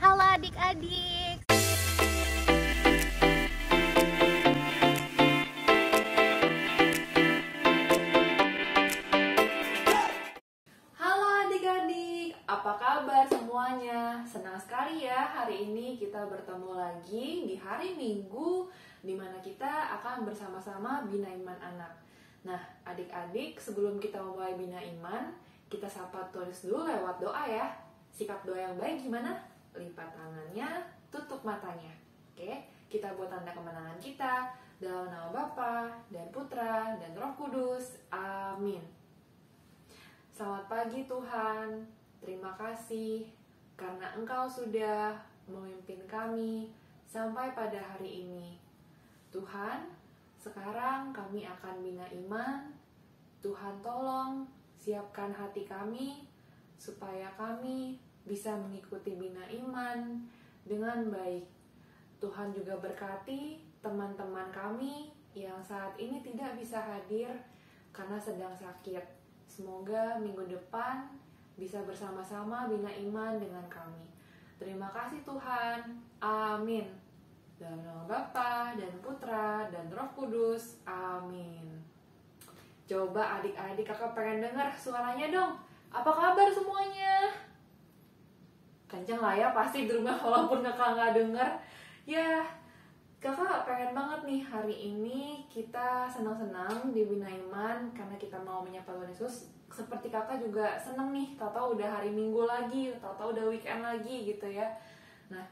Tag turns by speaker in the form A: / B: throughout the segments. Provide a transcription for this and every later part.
A: Halo adik-adik.
B: Halo adik-adik, apa kabar semuanya? Senang sekali ya hari ini kita bertemu lagi di hari Minggu di mana kita akan bersama-sama Bina Iman Anak. Nah, adik-adik, sebelum kita memulai Bina Iman, kita sapa tulis dulu lewat doa ya. Sikap doa yang baik gimana? Lipat tangannya, tutup matanya. Oke, kita buat tanda kemenangan kita dalam nama Bapa dan Putra dan Roh Kudus. Amin. Selamat pagi Tuhan, terima kasih karena Engkau sudah memimpin kami sampai pada hari ini. Tuhan, sekarang kami akan bina iman. Tuhan tolong siapkan hati kami supaya kami bisa mengikuti bina iman dengan baik. Tuhan juga berkati teman-teman kami yang saat ini tidak bisa hadir karena sedang sakit. Semoga minggu depan bisa bersama-sama bina iman dengan kami. Terima kasih Tuhan. Amin. Dalam nama Bapa dan Putra dan Roh Kudus. Amin. Coba adik-adik kakak pengen dengar suaranya dong. Apa kabar semuanya? Kenceng lah ya pasti di rumah walaupun kakak nggak denger. Ya, kakak pengen banget nih hari ini kita senang-senang di Bina Iman karena kita mau menyapa Tuhan Yesus. Seperti kakak juga senang nih, tahu-tahu udah hari Minggu lagi, tahu-tahu udah weekend lagi gitu ya. Nah,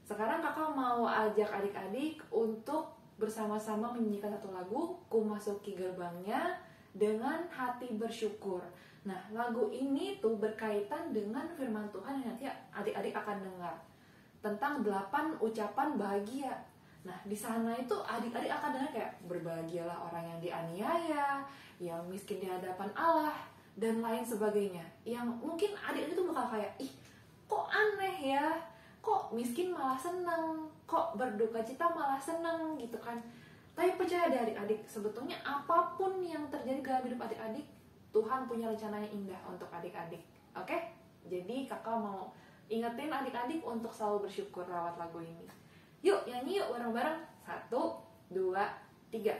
B: sekarang kakak mau ajak adik-adik untuk bersama-sama menyanyikan satu lagu, Ku Masuki Gerbangnya dengan Hati Bersyukur. Nah, lagu ini tuh berkaitan dengan firman Tuhan yang nanti adik-adik akan dengar tentang 8 ucapan bahagia. Nah, di sana itu adik-adik akan dengar kayak berbahagialah orang yang dianiaya, yang miskin di hadapan Allah, dan lain sebagainya. Yang mungkin adik-adik itu bakal kayak, ih, kok aneh ya? Kok miskin malah seneng? Kok berduka cita malah seneng gitu kan? Tapi percaya deh adik-adik, sebetulnya apapun yang terjadi dalam hidup adik-adik, Tuhan punya rencana yang indah untuk adik-adik. Oke? Jadi kakak mau ingetin adik-adik untuk selalu bersyukur lewat lagu ini. Yuk nyanyi yuk bareng-bareng. 1, 2, 3.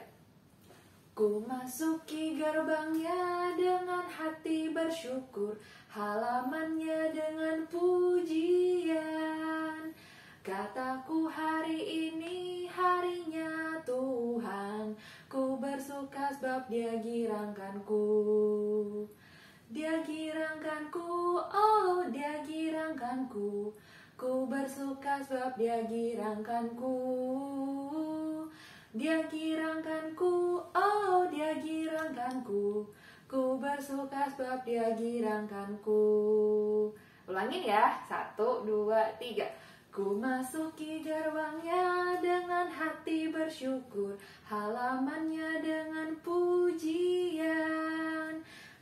B: Ku masuki gerbangnya dengan hati bersyukur, halamannya dengan pujian. Kataku hari ini harinya Tuhan, ku bersuka sebab Dia girangkanku. Dia girangkanku, oh Dia girangkanku. Ku bersuka sebab Dia girangkanku. Dia girangkanku, oh Dia girangkanku. Ku bersuka sebab Dia girangkanku. Ulangin ya, 1, 2, 3. Ku masuki gerbangnya dengan hati bersyukur, halamannya dengan pujian.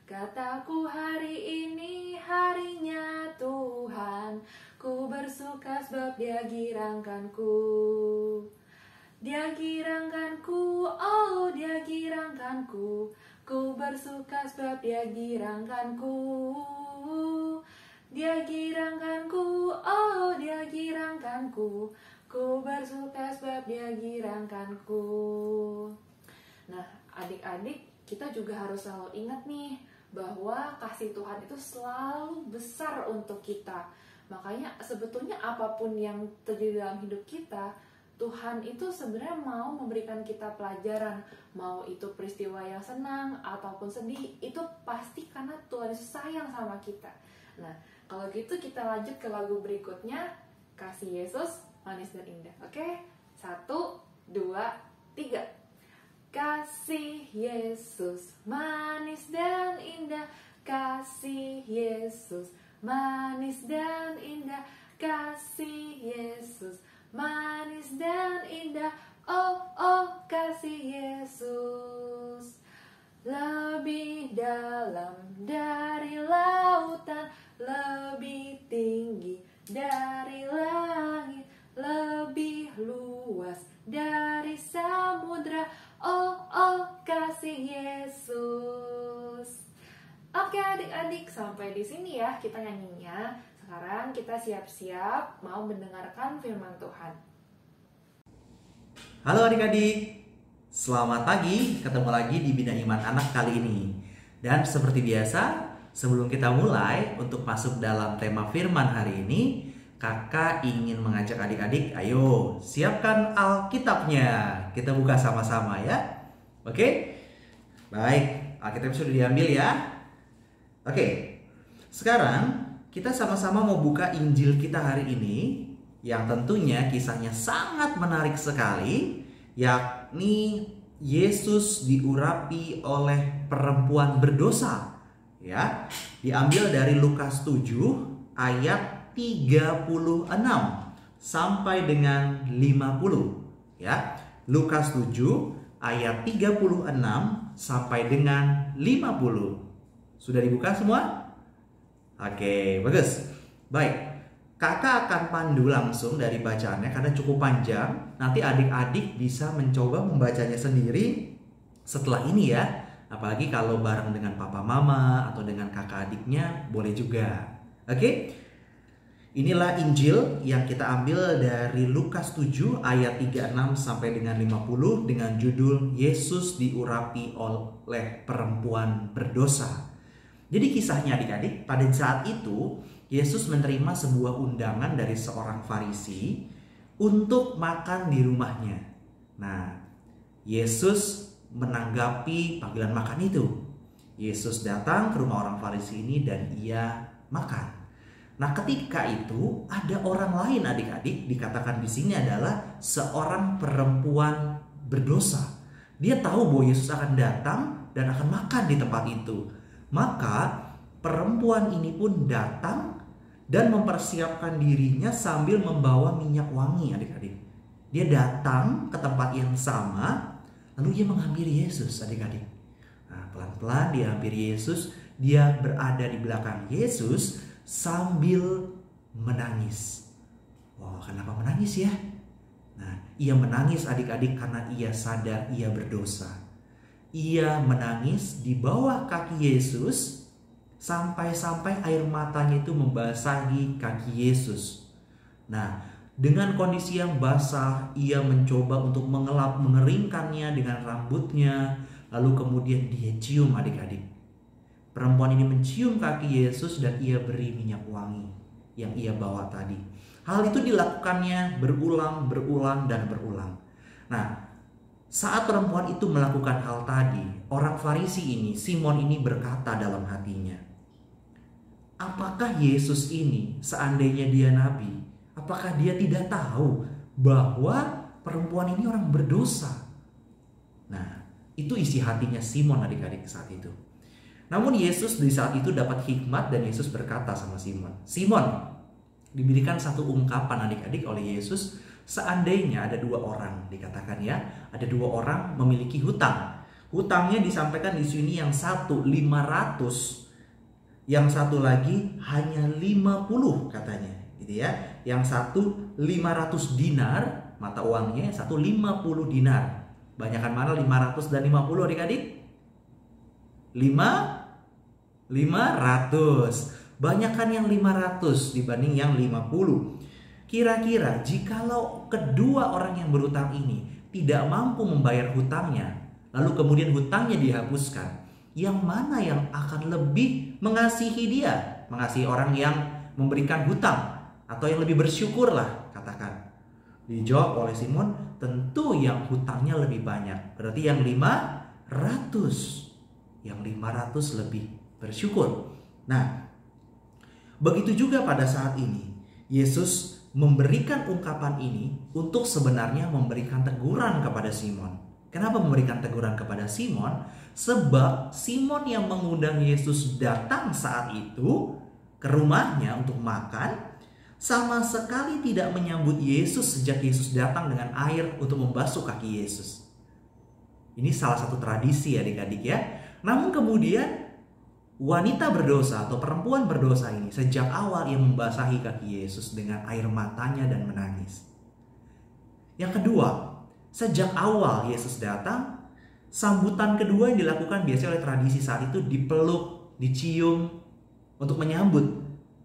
B: Kataku hari ini harinya Tuhan, ku bersuka sebab Dia girangkanku. Dia girangkanku, oh Dia girangkanku. Ku bersuka sebab Dia girangkanku. Dia girangkanku, oh Dia girangkanku. Ku bersuka sebab Dia girangkanku. Nah, adik-adik, kita juga harus selalu ingat nih bahwa kasih Tuhan itu selalu besar untuk kita. Makanya sebetulnya apapun yang terjadi dalam hidup kita, Tuhan itu sebenarnya mau memberikan kita pelajaran. Mau itu peristiwa yang senang ataupun sedih, itu pasti karena Tuhan itu sayang sama kita. Nah, kalau gitu kita lanjut ke lagu berikutnya, Kasih Yesus Manis dan Indah. Oke? 1, 2, 3. Kasih Yesus manis dan indah, kasih Yesus manis dan indah, kasih Yesus manis dan indah, oh oh kasih Yesus. Lebih dalam dari lautan, lebih tinggi dari langit, lebih luas dari samudra, oh oh kasih Yesus. Oke adik-adik, sampai di sini ya kita nyanyinya. sekarang kita siap-siap mau mendengarkan firman Tuhan.
A: Halo adik-adik, selamat pagi, ketemu lagi di Bina Iman Anak kali ini. Dan seperti biasa, sebelum kita mulai untuk masuk dalam tema firman hari ini, kakak ingin mengajak adik-adik, ayo siapkan Alkitabnya. Kita buka sama-sama ya. Oke? Baik, Alkitab sudah diambil ya. Oke, sekarang kita sama-sama mau buka Injil kita hari ini, yang tentunya kisahnya sangat menarik sekali, yakni Yesus diurapi oleh perempuan berdosa. Ya, diambil dari Lukas 7 ayat 36 sampai dengan 50. Ya, Lukas 7 ayat 36 sampai dengan 50. Sudah dibuka semua? Oke, bagus. Baik, kakak akan pandu langsung dari bacaannya karena cukup panjang. Nanti adik-adik bisa mencoba membacanya sendiri setelah ini ya. Apalagi kalau bareng dengan papa mama atau dengan kakak adiknya boleh juga. Oke? Inilah Injil yang kita ambil dari Lukas 7 ayat 36 sampai dengan 50 dengan judul Yesus diurapi oleh perempuan berdosa. Jadi kisahnya adik-adik, pada saat itu Yesus menerima sebuah undangan dari seorang Farisi untuk makan di rumahnya. Nah, Yesus menanggapi panggilan makan itu. Yesus datang ke rumah orang Farisi ini dan ia makan. Nah, ketika itu ada orang lain adik-adik, dikatakan di sini adalah seorang perempuan berdosa. Dia tahu bahwa Yesus akan datang dan akan makan di tempat itu. Maka perempuan ini pun datang dan mempersiapkan dirinya sambil membawa minyak wangi adik-adik. Dia datang ke tempat yang sama, lalu dia menghampiri Yesus adik-adik. Nah, pelan-pelan dia hampiri Yesus, dia berada di belakang Yesus sambil menangis. Wah, kenapa menangis ya? Nah, ia menangis adik-adik karena ia sadar ia berdosa. Ia menangis di bawah kaki Yesus sampai-sampai air matanya itu membasahi kaki Yesus. Nah, dengan kondisi yang basah, ia mencoba untuk mengeringkannya dengan rambutnya, lalu kemudian dia cium adik-adik. Perempuan ini mencium kaki Yesus dan ia beri minyak wangi yang ia bawa tadi. Hal itu dilakukannya berulang, dan berulang. Nah, saat perempuan itu melakukan hal tadi, orang Farisi ini, Simon ini berkata dalam hatinya, apakah Yesus ini, seandainya dia nabi, apakah dia tidak tahu bahwa perempuan ini orang berdosa? Nah, itu isi hatinya Simon adik-adik saat itu. Namun Yesus di saat itu dapat hikmat dan Yesus berkata sama Simon, Simon, diberikan satu ungkapan adik-adik oleh Yesus. Seandainya ada dua orang, dikatakan ya, ada dua orang memiliki hutang. Hutangnya disampaikan di sini, yang satu 500, yang satu lagi hanya 50 katanya, gitu ya. Yang satu 500 dinar mata uangnya, yang satu 50 dinar. Banyakan mana 500 dan 50 adik-adik? 500. Banyakan yang 500 dibanding yang 50. Kira-kira jikalau kedua orang yang berhutang ini tidak mampu membayar hutangnya, lalu kemudian hutangnya dihapuskan, yang mana yang akan lebih mengasihi dia? Mengasihi orang yang memberikan hutang atau yang lebih bersyukur lah, katakan. Dijawab oleh Simon, tentu yang hutangnya lebih banyak. Berarti yang 500. Yang 500 lebih bersyukur. Nah, begitu juga pada saat ini Yesus memberikan ungkapan ini untuk sebenarnya memberikan teguran kepada Simon. Kenapa memberikan teguran kepada Simon? Sebab Simon yang mengundang Yesus datang saat itu ke rumahnya untuk makan, sama sekali tidak menyambut Yesus sejak Yesus datang dengan air untuk membasuh kaki Yesus. Ini salah satu tradisi adik-adik ya. Namun kemudian wanita berdosa atau perempuan berdosa ini sejak awal ia membasahi kaki Yesus dengan air matanya dan menangis. Yang kedua, sejak awal Yesus datang, sambutan kedua yang dilakukan biasanya oleh tradisi saat itu dipeluk, dicium untuk menyambut.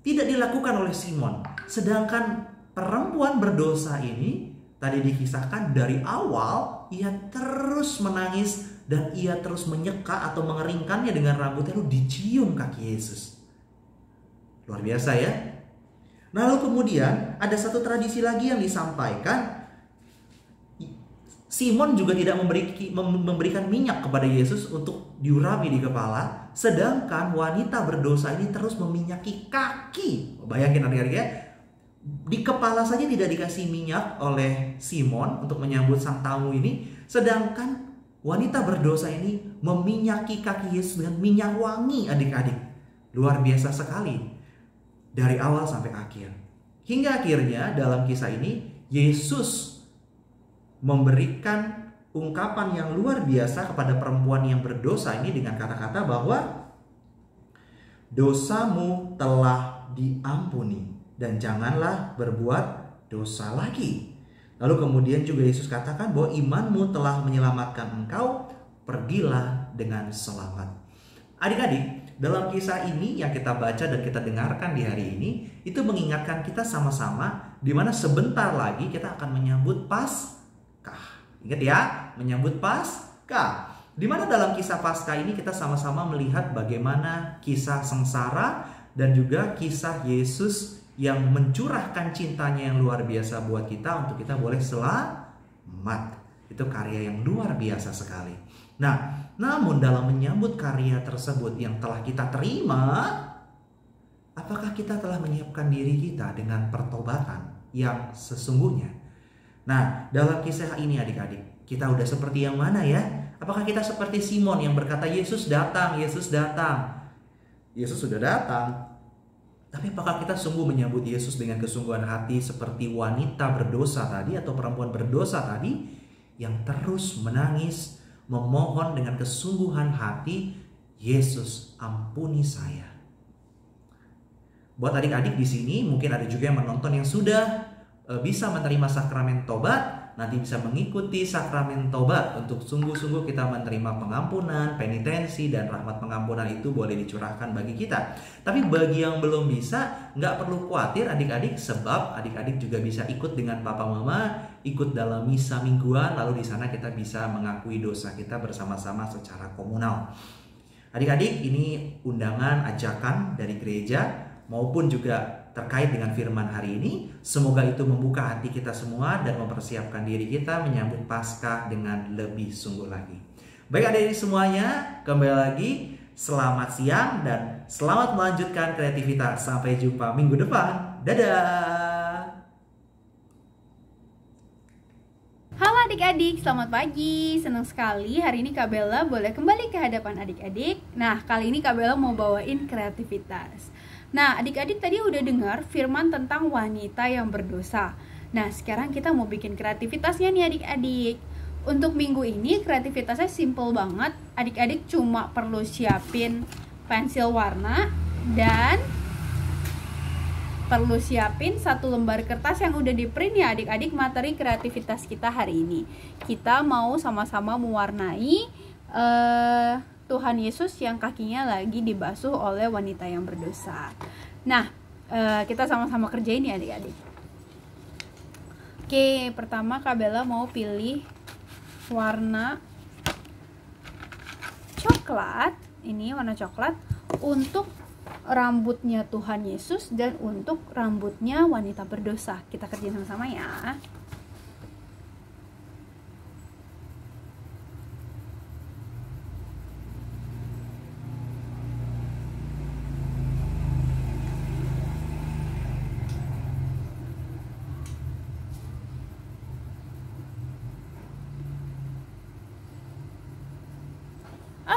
A: tidak dilakukan oleh Simon. Sedangkan perempuan berdosa ini tadi dikisahkan dari awal ia terus menangis dan ia terus menyeka atau mengeringkannya dengan rambutnya lalu dicium kaki Yesus. Luar biasa ya. Lalu kemudian ada satu tradisi lagi yang disampaikan. Simon juga tidak memberikan minyak kepada Yesus untuk diurapi di kepala. Sedangkan wanita berdosa ini terus meminyaki kaki. Bayangin adik-adik ya. Di kepala saja tidak dikasih minyak oleh Simon untuk menyambut sang tamu ini. Sedangkan wanita berdosa ini meminyaki kaki Yesus dengan minyak wangi adik-adik. Luar biasa sekali. Dari awal sampai akhir. Hingga akhirnya dalam kisah ini Yesus memberikan ungkapan yang luar biasa kepada perempuan yang berdosa ini dengan kata-kata bahwa dosamu telah diampuni dan janganlah berbuat dosa lagi. Lalu kemudian juga Yesus katakan bahwa imanmu telah menyelamatkan engkau, pergilah dengan selamat. Adik-adik, dalam kisah ini yang kita baca dan kita dengarkan di hari ini, itu mengingatkan kita sama-sama di mana sebentar lagi kita akan menyambut Paskah. Ingat ya, menyambut Paskah. Di mana dalam kisah Paskah ini kita sama-sama melihat bagaimana kisah sengsara dan juga kisah Yesus yang mencurahkan cintanya yang luar biasa buat kita untuk kita boleh selamat. Itu karya yang luar biasa sekali. Nah, namun dalam menyambut karya tersebut yang telah kita terima, apakah kita telah menyiapkan diri kita dengan pertobatan yang sesungguhnya? Nah, dalam kisah ini adik-adik, kita udah seperti yang mana ya? Apakah kita seperti Simon yang berkata, Yesus datang, Yesus datang. Yesus sudah datang. Tapi apakah kita sungguh menyambut Yesus dengan kesungguhan hati seperti wanita berdosa tadi atau perempuan berdosa tadi yang terus menangis, memohon dengan kesungguhan hati, Yesus ampuni saya. Buat adik-adik di sini mungkin ada juga yang menonton yang sudah bisa menerima sakramen tobat, nanti bisa mengikuti sakramen tobat untuk sungguh-sungguh kita menerima pengampunan, penitensi, dan rahmat pengampunan itu boleh dicurahkan bagi kita. Tapi bagi yang belum bisa, nggak perlu khawatir adik-adik, sebab adik-adik juga bisa ikut dengan papa mama, ikut dalam misa mingguan, lalu di sana kita bisa mengakui dosa kita bersama-sama secara komunal. Adik-adik, ini undangan, ajakan dari gereja maupun juga terkait dengan firman hari ini. Semoga itu membuka hati kita semua dan mempersiapkan diri kita menyambut Paskah dengan lebih sungguh lagi. Baik adik-adik semuanya, kembali lagi selamat siang dan selamat melanjutkan kreativitas. Sampai jumpa minggu depan. Dadah.
C: Halo adik-adik, selamat pagi. Senang sekali hari ini Kak Bella boleh kembali ke hadapan adik-adik. Nah, kali ini Kak Bella mau bawain kreativitas. Nah, adik-adik tadi udah dengar firman tentang wanita yang berdosa. Nah, sekarang kita mau bikin kreativitasnya nih adik-adik. Untuk minggu ini kreativitasnya simple banget. Adik-adik cuma perlu siapin pensil warna dan perlu siapin satu lembar kertas yang udah di print ya adik-adik materi kreativitas kita hari ini. Kita mau sama-sama mewarnai Tuhan Yesus yang kakinya lagi dibasuh oleh wanita yang berdosa. Nah, kita sama-sama kerjain ya adik-adik. Oke, pertama Kak Bella mau pilih warna coklat. Ini warna coklat untuk rambutnya Tuhan Yesus dan untuk rambutnya wanita berdosa. Kita kerjain sama-sama ya.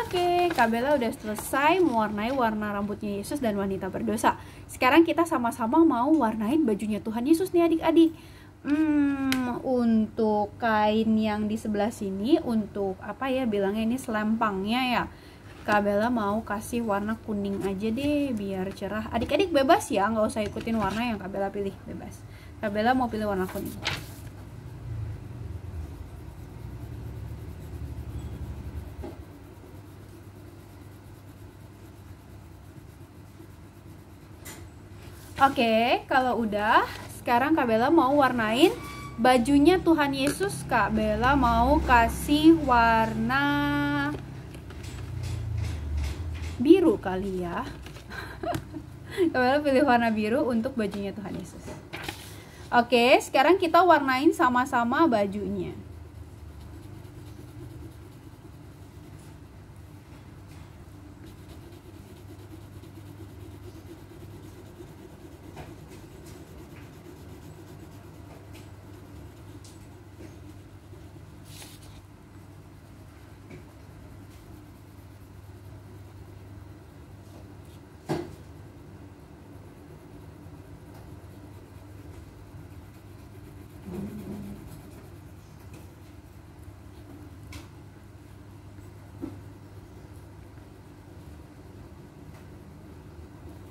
C: Oke, Kak Bella udah selesai mewarnai warna rambutnya Yesus dan wanita berdosa. Sekarang kita sama-sama mau warnain bajunya Tuhan Yesus nih adik-adik. Untuk kain yang di sebelah sini, untuk apa ya bilangnya ini selempangnya ya. Kak Bella mau kasih warna kuning aja deh biar cerah. Adik-adik bebas ya, nggak usah ikutin warna yang Kak Bella pilih, bebas. Kak Bella mau pilih warna kuning. Oke, kalau udah, sekarang Kak Bella mau warnain bajunya Tuhan Yesus. Kak Bella mau kasih warna biru kali ya. Kak Bella pilih warna biru untuk bajunya Tuhan Yesus. Oke, sekarang kita warnain sama-sama bajunya.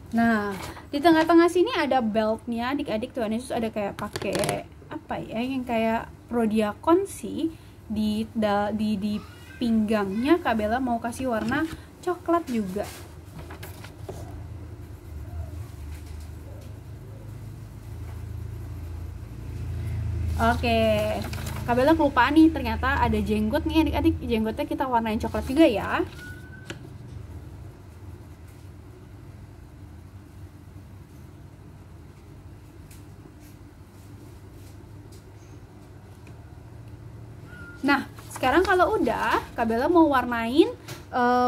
C: Nah, di tengah-tengah sini ada beltnya, adik-adik. Tuhan Yesus ada kayak pakai apa ya, yang kayak prodiakon sih di pinggangnya. Kak Bella mau kasih warna coklat juga. Oke, Kak Bella kelupaan nih, ternyata ada jenggot nih adik-adik. Jenggotnya kita warnain coklat juga ya. Nah, sekarang kalau udah, Kak Bella mau warnain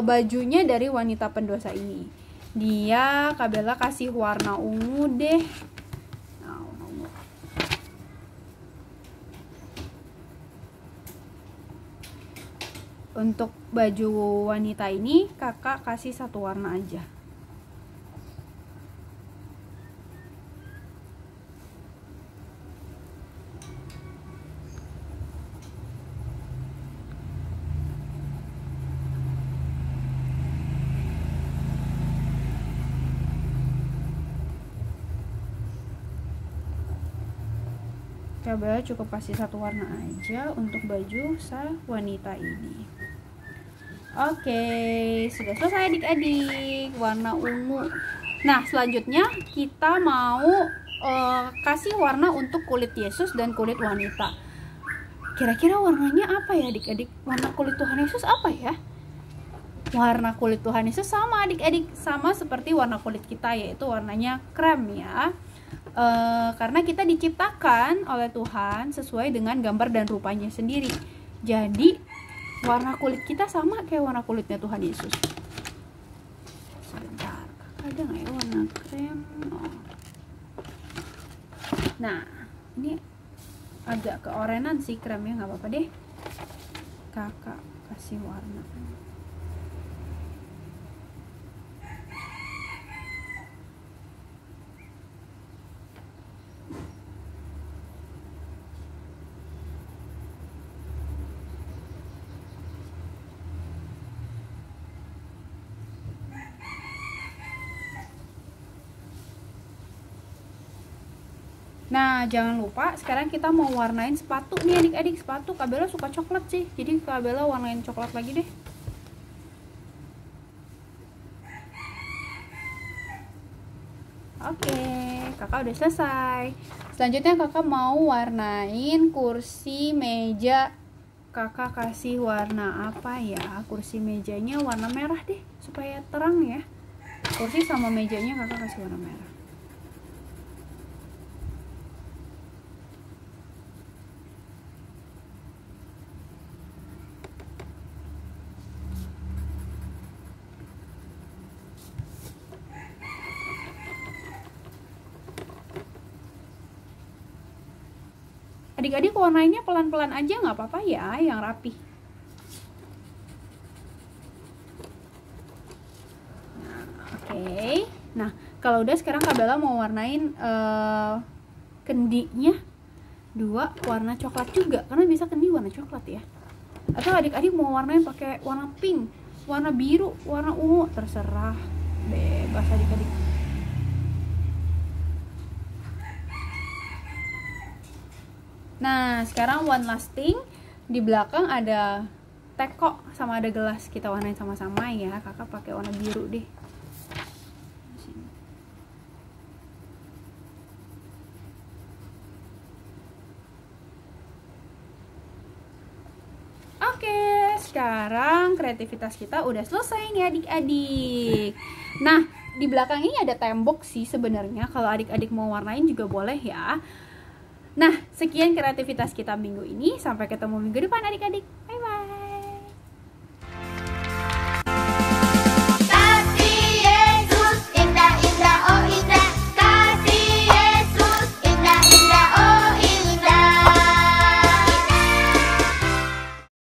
C: bajunya dari wanita pendosa ini. Dia Kak Bella kasih warna ungu deh. Nah, warna ungu. Untuk baju wanita ini kakak kasih satu warna aja. Kak Bella cukup kasih satu warna aja untuk baju wanita ini. Oke, sudah selesai adik-adik, warna ungu. Nah, selanjutnya kita mau kasih warna untuk kulit Yesus dan kulit wanita. Kira-kira warnanya apa ya adik-adik? Warna kulit Tuhan Yesus apa ya? Warna kulit Tuhan Yesus sama adik-adik, sama seperti warna kulit kita, yaitu warnanya krem ya. Karena kita diciptakan oleh Tuhan sesuai dengan gambar dan rupanya sendiri. Jadi warna kulit kita sama kayak warna kulitnya Tuhan Yesus. Sebentar, ada nggak ya warna krem? Oh. Nah, ini agak keorenan sih kremnya, nggak apa-apa deh. Kakak kasih warna. Nah, jangan lupa sekarang kita mau warnain sepatu nih adik-adik. Sepatu Kak Bella suka coklat sih, jadi Kak Bella warnain coklat lagi deh. Oke, kakak udah selesai. Selanjutnya kakak mau warnain kursi meja. Kakak kasih warna apa ya? Kursi mejanya warna merah deh, supaya terang ya. Kursi sama mejanya kakak kasih warna merah. Adik-adik warnainnya pelan-pelan aja, nggak apa-apa ya, yang rapi. Nah, oke. Nah, kalau udah sekarang Kak Bella mau warnain kendinya dua warna coklat juga, karena bisa kendi warna coklat ya. Atau adik-adik mau warnain pakai warna pink, warna biru, warna ungu, terserah, bebas adik-adik. Nah, sekarang one last thing. Di belakang ada teko sama ada gelas, kita warnain sama-sama ya. Kakak pakai warna biru deh. sekarang kreativitas kita udah selesai nih adik-adik. Nah, di belakang ini ada tembok sih sebenarnya. Kalau adik-adik mau warnain juga boleh ya. Nah, sekian kreativitas kita minggu ini. Sampai ketemu minggu depan adik-adik. Bye-bye.